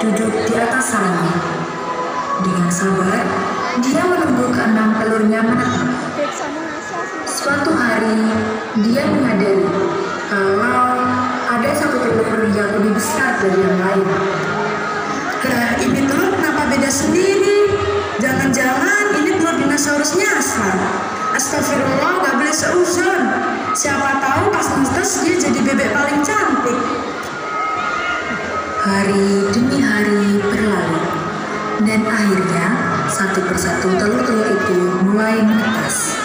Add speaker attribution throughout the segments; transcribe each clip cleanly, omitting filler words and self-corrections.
Speaker 1: duduk di atas sarangnya. Dengan sabar, dia menunggu keenam telurnya menetas. Suatu hari, dia menyadari kalau ada satu telur yang lebih besar dari yang lain.
Speaker 2: Ini telur kenapa beda sendiri? Jangan-jangan ini telur dinosaurus nyasar. Astagfirullah, gak boleh seuzon. Siapa tahu pas netes dia jadi bebek paling cantik.
Speaker 1: Hari demi hari berlalu, dan akhirnya satu persatu telur-telur itu mulai menetas.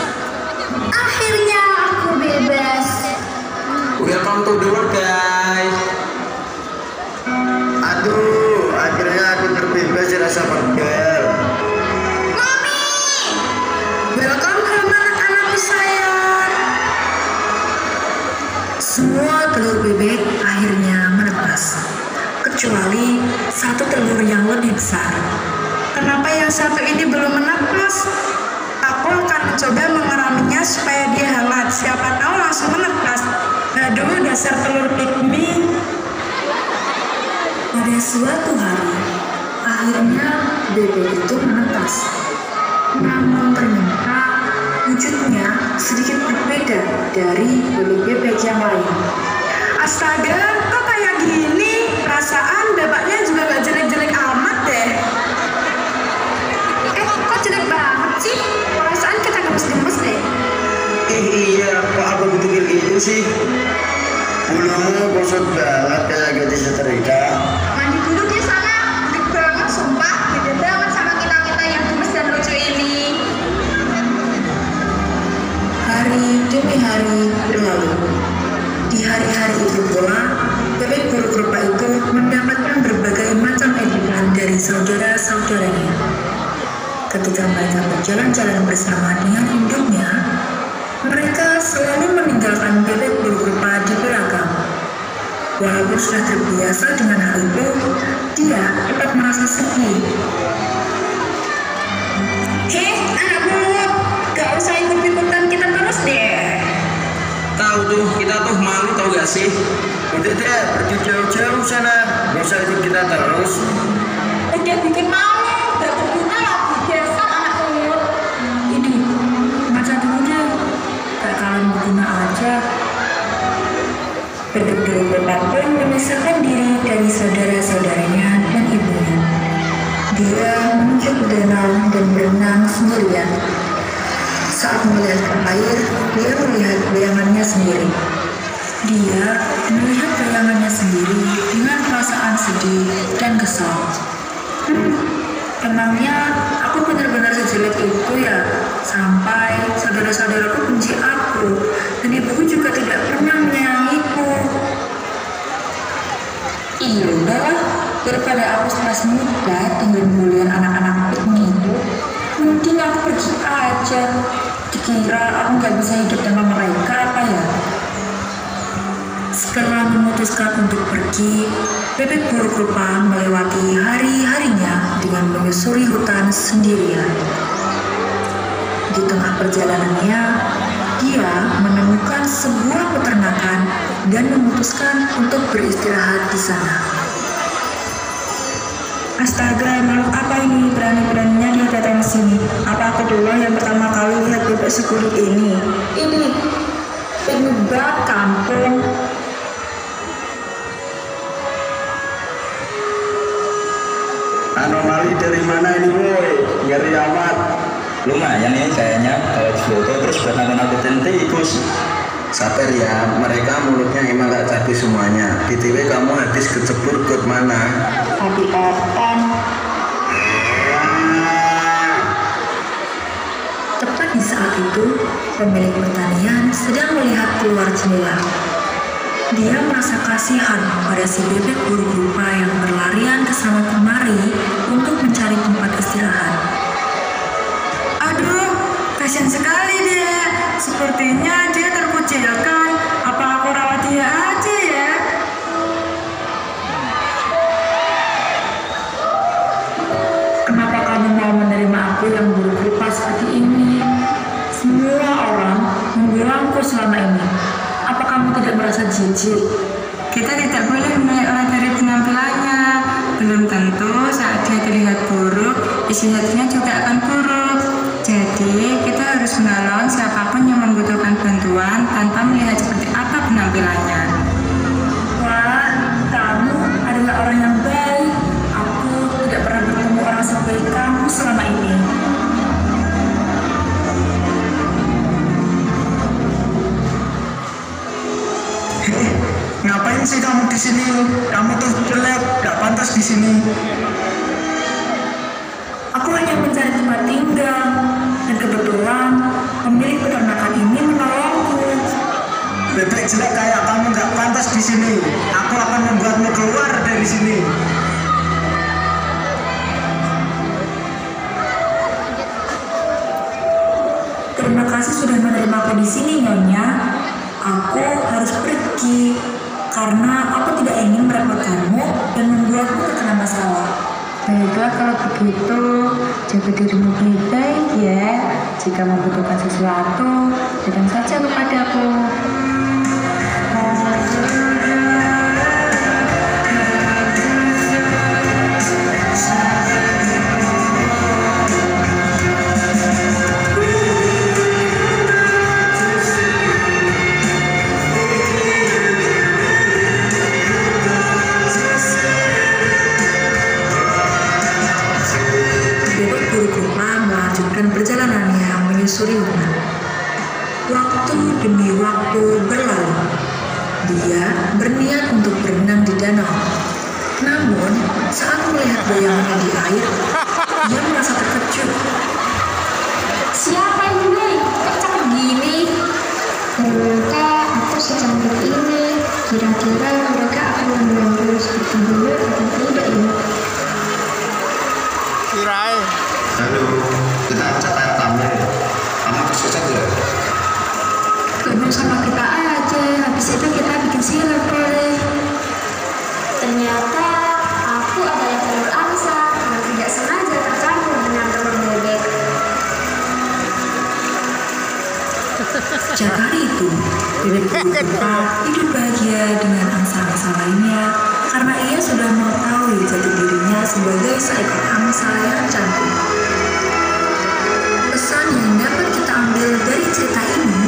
Speaker 3: Akhirnya aku bebas.
Speaker 4: Welcome to the world, guys.
Speaker 5: Aduh, akhirnya aku terbebas dari rasa pegel.
Speaker 3: Mami,
Speaker 2: Welcome home anak-anakku sayang.
Speaker 1: Semua telur bebek akhirnya menetas, kecuali satu telur yang lebih besar.
Speaker 2: Kenapa yang satu ini belum menetas? Aku akan mencoba mengeraminya supaya dia hangat. Siapa tahu langsung menetas. Aduh, dasar telur pygmy.
Speaker 1: Pada suatu hari, akhirnya bebek itu menetas. Namun ternyata wujudnya sedikit berbeda dari bebek-bebek yang lain.
Speaker 2: Astaga, kok kayak gini? Perasaan bebeknya juga gak jelek-jelek amat deh.
Speaker 3: kok jelek banget sih? Perasaan kita gemes-gemes deh.
Speaker 5: Iya, kok aku pikir itu sih? Bulumu kusut banget kayak gadis setrika.
Speaker 3: Mandi dulu di sana. Gede banget, sumpah. Beda banget sama kita-kita yang gemes dan lucu ini.
Speaker 1: Hari demi hari berlalu. Di hari-hari itu pula, bebek buruk-rupa itu mendapatkan berbagai macam ejekan dari saudara-saudaranya. Ketika mereka berjalan-jalan bersama dengan induknya, mereka selalu meninggalkan bebek buruk-rupa di belakang. Walaupun sudah terbiasa dengan hal itu, dia tetap merasa sedih.
Speaker 3: Anak buluk, gak usah ikut-ikutan kita terus deh.
Speaker 4: Tahu tuh, kita tuh malu tau gak sih?
Speaker 5: Udah deh, pergi jauh-jauh sana. Gak usah ikut kita terus.
Speaker 3: Udah bikin malu, gak berguna lagi. Dasar anak buluk.
Speaker 1: Ini, baca dulu deh. Kayak kalian berguna aja. Bebek pun memisahkan diri dari saudara-saudaranya dan ibunya. Dia menuju ke danau dan berenang sendirian. Saat melihat ke air, dia melihat bayangannya sendiri. Dia melihat bayangannya sendiri dengan perasaan sedih dan kesal. Emangnya aku benar-benar sejelek itu ya, sampai saudara-saudaraku benci aku, dan ibuku juga tidak pernah menyayangiku. Iya udahlah, daripada aku stres muda dengan bulian anak-anak pygmy itu, mending aku pergi aja. Dikira aku nggak bisa hidup tanpa mereka apa ya? Setelah memutuskan untuk pergi, bebek buruk-rupa melewati hari-harinya dengan menyusuri hutan sendirian. Di tengah perjalanannya, dia menemukan sebuah peternakan dan memutuskan untuk beristirahat di sana.
Speaker 2: Astaga, makhluk apa ini? Berani-beraninya dia datang ke sini. Apa aku dulu yang pertama kali lihat bebek sekulit ini?
Speaker 1: Ini penyebab kampung.
Speaker 5: Anomali dari mana ini, boy? Ngeri amat.
Speaker 4: Lumayan ya kayaknya kalau foto terus buat nakut-nakutin tikus.
Speaker 5: Sabar ya, mereka mulutnya emang gak cabai semuanya. BTW kamu habis kecebur got mana?
Speaker 1: Api kapan? Tepat di saat itu, pemilik pertanian sedang melihat keluar jendela. Dia merasa kasihan pada si bebek buruk-rupa yang berlarian ke sana kemari untuk mencari tempat istirahat.
Speaker 2: Aduh, kasihan sekali dia. Sepertinya dia terkucilkan. Apa aku rawat dia aja ya?
Speaker 1: Kenapa kamu mau menerima aku yang buruk rupa seperti ini? Semua orang membilangku selama ini. Apa kamu tidak merasa jijik?
Speaker 2: Kita tidak boleh menilai orang dari penampilannya. Belum tentu
Speaker 6: kondisi hatinya juga akan buruk. Jadi, kita harus menolong siapapun yang membutuhkan bantuan tanpa melihat seperti apa penampilannya.
Speaker 2: Wah, kamu adalah orang yang baik. Aku tidak pernah bertemu orang sebaik kamu selama ini.
Speaker 5: Ngapain sih kamu di sini? Kamu tuh jelek, gak pantas di sini.
Speaker 2: Aku hanya mencari tempat tinggal, dan kebetulan pemilik peternakan ini menolongku.
Speaker 5: Bebek jelek kayak kamu gak pantas di sini. Aku akan membuatmu keluar dari sini.
Speaker 2: Terima kasih sudah menerima aku di sini, Nyonya. Aku harus pergi karena aku tidak ingin merepotkanmu dan membuatmu terkena masalah.
Speaker 6: Baiklah kalau begitu, jaga dirimu baik-baik ya. Jika membutuhkan sesuatu, datang saja kepadaku.
Speaker 1: Melanjutkan perjalanannya menyusuri hutan. Waktu demi waktu berlalu. Dia berniat untuk berenang di danau. Namun, saat melihat bayangannya di air, dia merasa terkejut.
Speaker 3: Siapa ini? Kok begini? Mereka aku secantik ini. Kira-kira mereka akan mengganggu seperti dulu atau tidak ini?
Speaker 5: Halo, kita ajak kayak kamu. Kamu susah gak?
Speaker 2: Gabung sama kita aja, habis itu kita bikin sirup boleh.
Speaker 3: Ternyata aku adalah telur angsa yang tidak sengaja tercampur dengan telur bebek.
Speaker 1: Sejak hari itu, bebek Purba hidup bahagia dengan angsa-angsa lainnya karena ia sudah mengetahui jati dirinya sebagai seekor angsa yang cantik. Pesan yang dapat kita ambil dari cerita ini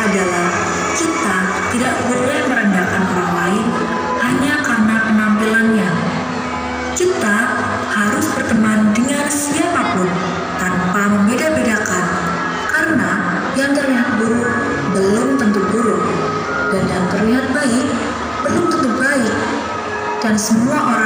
Speaker 1: adalah kita tidak boleh merendahkan orang lain hanya karena penampilannya. Kita harus berteman dengan siapapun tanpa membeda-bedakan, karena yang terlihat buruk belum tentu buruk, dan yang terlihat baik belum tentu baik, dan semua orang